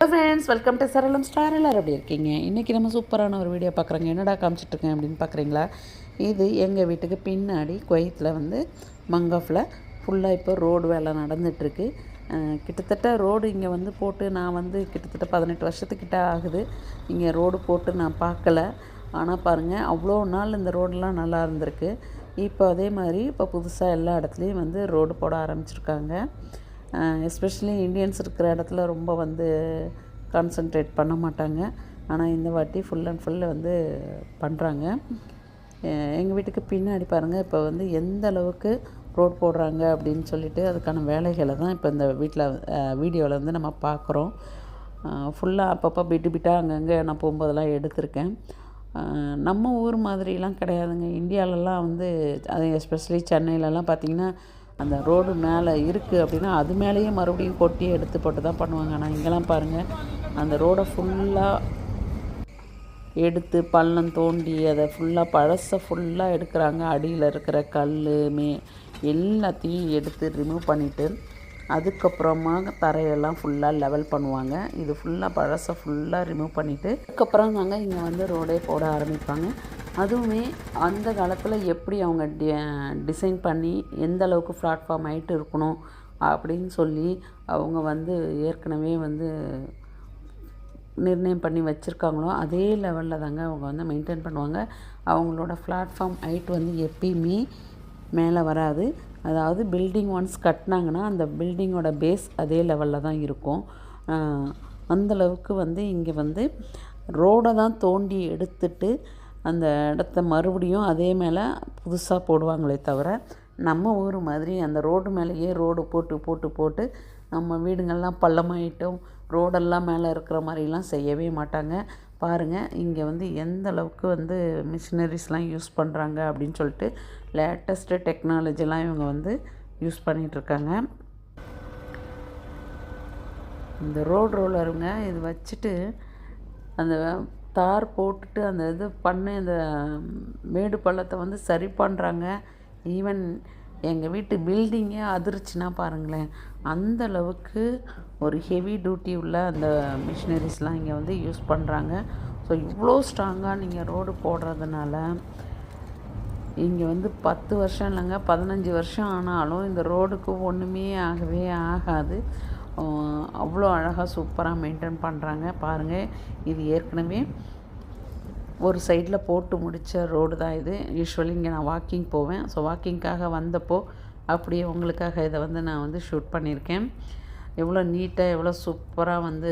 Friends, welcome to Saralam star. எல்லோரும் எப்படி இருக்கீங்க? இன்றைக்கி நம்ம சூப்பரான ஒரு வீடியோ பார்க்குறோங்க. என்னடா காமிச்சிட்ருக்கேன் அப்படின்னு பார்க்குறீங்களா? இது எங்கள் வீட்டுக்கு பின்னாடி குவைத்தில் வந்து மங்கஃபில் ஃபுல்லாக இப்போ ரோடு வேலை நடந்துகிட்ருக்கு. கிட்டத்தட்ட ரோடு இங்கே வந்து போட்டு நான் வந்து கிட்டத்தட்ட 18 வருஷத்துக்கிட்ட ஆகுது இங்கே ரோடு போட்டு நான் பார்க்கல. ஆனால் பாருங்கள், அவ்வளோ நாள் இந்த ரோடெலாம் நல்லா இருந்திருக்கு. இப்போ அதே மாதிரி இப்போ புதுசாக எல்லா இடத்துலையும் வந்து ரோடு போட ஆரம்பிச்சிருக்காங்க. எஸ்பெஷலி இண்டியன்ஸ் இருக்கிற இடத்துல ரொம்ப வந்து கான்சன்ட்ரேட் பண்ண மாட்டாங்க. ஆனால் இந்த வாட்டி ஃபுல் அண்ட் ஃபுல் வந்து பண்ணுறாங்க. எங்கள் வீட்டுக்கு பின்னாடி பாருங்கள், இப்போ வந்து எந்த அளவுக்கு ரோட் போடுறாங்க அப்படின்னு சொல்லிட்டு அதுக்கான வேலைகளை தான் இப்போ இந்த வீடியோவில் வந்து நம்ம பார்க்குறோம். ஃபுல்லாக அப்பப்போ பிட்டாக அங்கங்கே நான் போகும்போதெல்லாம் எடுத்திருக்கேன். நம்ம ஊர் மாதிரிலாம் கிடையாதுங்க. இந்தியாவிலலாம் வந்து அது எஸ்பெஷலி சென்னையிலலாம் பார்த்திங்கன்னா அந்த ரோடு மேலே இருக்குது அப்படின்னா அது மேலேயே மறுபடியும் கொட்டி எடுத்து போட்டு தான் பண்ணுவாங்க. ஆனால் இங்கெல்லாம் பாருங்கள், அந்த ரோடை ஃபுல்லாக எடுத்து பள்ளம் தோண்டி அதை ஃபுல்லாக பழசை ஃபுல்லாக எடுக்கிறாங்க. அடியில் இருக்கிற கல் எல்லாத்தையும் எடுத்து ரிமூவ் பண்ணிவிட்டு அதுக்கப்புறமா தரையெல்லாம் ஃபுல்லாக லெவல் பண்ணுவாங்க. இது ஃபுல்லாக பழசை ஃபுல்லாக ரிமூவ் பண்ணிவிட்டு அதுக்கப்புறம் தாங்க இங்கே வந்து ரோடே போட ஆரம்பிப்பாங்க. அதுவுமே அந்த காலத்தில் எப்படி அவங்க டிசைன் பண்ணி எந்த அளவுக்கு பிளாட்ஃபார்ம் ஹைட் இருக்கணும் அப்படின்னு சொல்லி அவங்க வந்து ஏற்கனவே வந்து நிர்ணயம் பண்ணி வச்சுருக்காங்களோ அதே லெவலில் தாங்க அவங்க வந்து மெயின்டைன் பண்ணுவாங்க. அவங்களோட பிளாட்ஃபார்ம் ஹைட் வந்து எப்பயுமே மேலே வராது. அதாவது பில்டிங் ஒன்ஸ் கட்டினாங்கன்னா அந்த பில்டிங்கோட பேஸ் அதே லெவலில் தான் இருக்கும். அந்தளவுக்கு வந்து இங்கே வந்து ரோடை தான் தோண்டி எடுத்துட்டு அந்த இடத்த மறுபடியும் அதே மேலே புதுசாக போடுவாங்களே தவிர நம்ம ஊர் மாதிரி அந்த ரோடு மேலேயே ரோடு போட்டு நம்ம வீடுங்கள்லாம் பள்ளமாயிட்டும் ரோடெல்லாம் மேலே இருக்கிற மாதிரிலாம் செய்யவே மாட்டாங்க. பாருங்கள், இங்கே வந்து எந்த அளவுக்கு வந்து மிஷினரிஸ்லாம் யூஸ் பண்ணுறாங்க அப்படின்னு சொல்லிட்டு லேட்டஸ்ட்டு டெக்னாலஜிலாம் இவங்க வந்து யூஸ் பண்ணிகிட்ருக்காங்க. இந்த ரோலருங்க இது வச்சுட்டு அந்த தார் போட்டுட்டு அந்த இது பண்ணி அந்த மேடு பள்ளத்தை வந்து சரி பண்ணுறாங்க. ஈவன் எங்கள் வீட்டு பில்டிங்கே அதிர்ச்சின்னா பாருங்களேன், அந்த அளவுக்கு ஒரு ஹெவி டியூட்டி உள்ள அந்த மிஷினரிஸ்லாம் இங்கே வந்து யூஸ் பண்ணுறாங்க. ஸோ இவ்வளோ ஸ்ட்ராங்காக நீங்கள் ரோடு போடுறதுனால இங்கே வந்து 10 வருஷம் இல்லைங்க 15 வருஷம் ஆனாலும் இந்த ரோடுக்கு ஒன்றுமே ஆகவே ஆகாது. அவ்வளோ அழகாக சூப்பராக மெயின்டைன் பண்ணுறாங்க. பாருங்கள், இது ஏற்கனவே ஒரு சைடில் போட்டு முடித்த ரோடு தான் இது. யூஸ்வலி இங்கே நான் வாக்கிங் போவேன். ஸோ வாக்கிங்காக வந்தப்போ அப்படியே உங்களுக்காக இதை வந்து நான் வந்து ஷூட் பண்ணியிருக்கேன். எவ்வளோ நீட்டாக எவ்வளோ சூப்பராக வந்து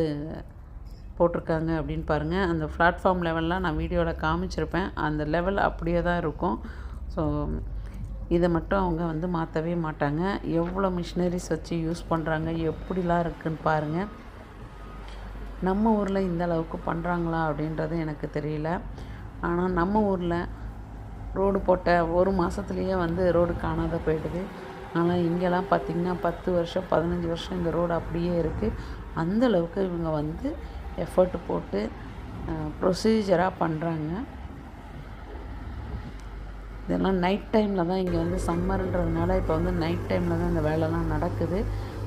போட்டிருக்காங்க அப்படின்னு பாருங்கள். அந்த பிளாட்ஃபார்ம் லெவல்லாம் நான் வீடியோவில் காமிச்சிருப்பேன். அந்த லெவல் அப்படியே தான் இருக்கும். ஸோ இதை மட்டும் அவங்க வந்து மாற்றவே மாட்டாங்க. எவ்வளோ மிஷினரிஸ் வச்சு யூஸ் பண்ணுறாங்க, எப்படிலாம் இருக்குதுன்னு பாருங்கள். நம்ம ஊரில் இந்த அளவுக்கு பண்ணுறாங்களா அப்படின்றது எனக்கு தெரியல. ஆனால் நம்ம ஊரில் ரோடு போட்ட ஒரு மாதத்துலேயே வந்து ரோடு காணாத போயிடுது. ஆனால் இங்கெல்லாம் பார்த்திங்கன்னா 10 வருஷம் 15 வருஷம் இந்த ரோடு அப்படியே இருக்குது. அந்தளவுக்கு இவங்க வந்து எஃபர்ட் போட்டு ப்ரொசீஜராக பண்ணுறாங்க. இதெல்லாம் நைட் டைமில் தான் இங்கே வந்து சம்மர்ன்றதுனால இப்போ வந்து நைட் டைமில் தான் இந்த வேலைலாம் நடக்குது.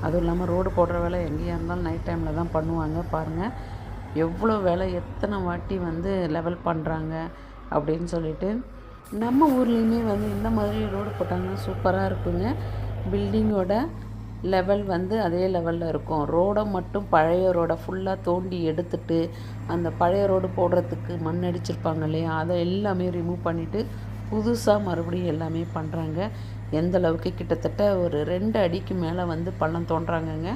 அதுவும் இல்லாமல் ரோடு போடுற வேலை எங்கேயா இருந்தாலும் நைட் டைமில் தான் பண்ணுவாங்க. பாருங்கள், எவ்வளோ வேலை எத்தனை வாட்டி வந்து லெவல் பண்ணுறாங்க அப்படின்னு சொல்லிட்டு. நம்ம ஊர்லேயுமே வந்து இந்த மாதிரி ரோடு போட்டாங்கன்னா சூப்பராக இருக்குங்க. பில்டிங்கோட லெவல் வந்து அதே லெவலில் இருக்கும். ரோடை மட்டும் பழைய ரோடை ஃபுல்லாக தோண்டி எடுத்துட்டு அந்த பழைய ரோடு போடுறதுக்கு மண் அடிச்சிருப்பாங்க இல்லையா, அதை எல்லாமே ரிமூவ் பண்ணிவிட்டு புதுசாக மறுபடியும் எல்லாமே பண்ணுறாங்க. எந்த அளவுக்கு கிட்டத்தட்ட ஒரு 2 அடிக்கு மேலே வந்து பள்ளம் தோன்றாங்கங்க.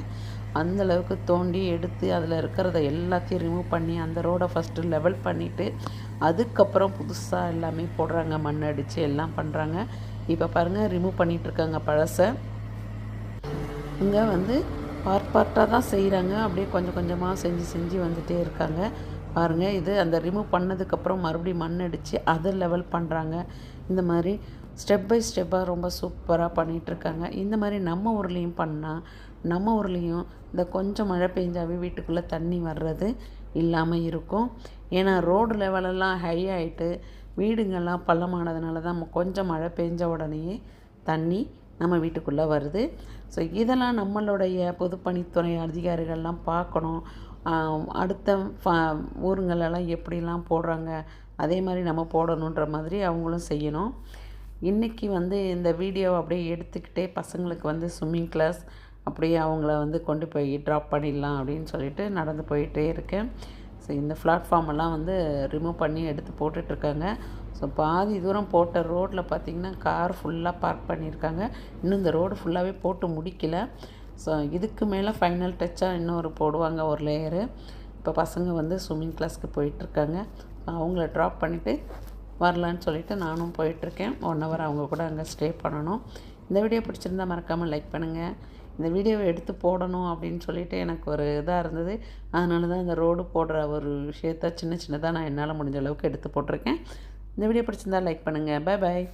அந்தளவுக்கு தோண்டி எடுத்து அதில் இருக்கிறத எல்லாத்தையும் ரிமூவ் பண்ணி அந்த ரோடை ஃபஸ்ட்டு லெவல் பண்ணிவிட்டு அதுக்கப்புறம் புதுசாக எல்லாமே போடுறாங்க. மண் அடித்து எல்லாம் பண்ணுறாங்க. இப்போ பாருங்கள், ரிமூவ் பண்ணிகிட்ருக்காங்க பழசை. இங்கே வந்து பார்ட்டாக தான் செய்கிறாங்க. அப்படியே கொஞ்சம் கொஞ்சமாக செஞ்சு வந்துகிட்டே இருக்காங்க. பாருங்கள், இது அந்த ரிமூவ் பண்ணதுக்கப்புறம் மறுபடியும் மண் அடித்து அதை லெவல் பண்ணுறாங்க. இந்த மாதிரி ஸ்டெப் பை ஸ்டெப்பாக ரொம்ப சூப்பராக பண்ணிகிட்ருக்காங்க. இந்த மாதிரி நம்ம ஊர்லேயும் பண்ணால் நம்ம ஊர்லேயும் இந்த கொஞ்சம் மழை பெஞ்சாவே வீட்டுக்குள்ளே தண்ணி வர்றது இல்லாமல் இருக்கும். ஏன்னா ரோடு லெவலெல்லாம் ஹை ஆகிட்டு வீடுங்கள்லாம் பள்ளமானதுனால தான் கொஞ்சம் மழை பெஞ்ச உடனேயே தண்ணி நம்ம வீட்டுக்குள்ளே வருது. ஸோ இதெல்லாம் நம்மளுடைய பொதுப்பணித்துறை அதிகாரிகள்லாம் பார்க்கணும். அடுத்த ஊருங்களெல்லாம் எப்படிலாம் போடுறாங்க அதே மாதிரி நம்ம போடணுன்ற மாதிரி அவங்களும் செய்யணும். இன்றைக்கி வந்து இந்த வீடியோவை அப்படியே எடுத்துக்கிட்டே பசங்களுக்கு வந்து ஸ்விம்மிங் கிளாஸ் அப்படியே அவங்கள வந்து கொண்டு போய் ட்ராப் பண்ணிடலாம் அப்படின்னு சொல்லிட்டு நடந்து போயிட்டே இருக்கேன். ஸோ இந்த பிளாட்ஃபார்மெல்லாம் வந்து ரிமூவ் பண்ணி எடுத்து போட்டுட்ருக்காங்க. ஸோ பாதி தூரம் போட்ட ரோட்டில் பார்த்திங்கன்னா கார் ஃபுல்லாக பார்க் பண்ணியிருக்காங்க. இன்னும் இந்த ரோடு ஃபுல்லாகவே போட்டு முடிக்கல. ஸோ இதுக்கு மேலே ஃபைனல் டச்சாக இன்னொரு போடுவாங்க ஒரு லேயரு. இப்போ பசங்க வந்து ஸ்விம்மிங் கிளாஸ்க்கு போயிட்டுருக்காங்க. அவங்கள ட்ராப் பண்ணிவிட்டு வரலான்னு சொல்லிவிட்டு நானும் போயிட்டுருக்கேன். 1 ஹவர் அவங்க கூட அங்கே ஸ்டே பண்ணணும். இந்த வீடியோ பிடிச்சிருந்தா மறக்காமல் லைக் பண்ணுங்கள். இந்த வீடியோவை எடுத்து போடணும் அப்படின்னு சொல்லிட்டு எனக்கு ஒரு இதாக இருந்தது. அதனால தான் இந்த ரோடு போடுற ஒரு விஷயத்த சின்ன சின்னதாக நான் என்னால் முடிஞ்ச அளவுக்கு எடுத்து போட்டிருக்கேன். இந்த வீடியோ பிடிச்சிருந்தா லைக் பண்ணுங்கள். Bye bye.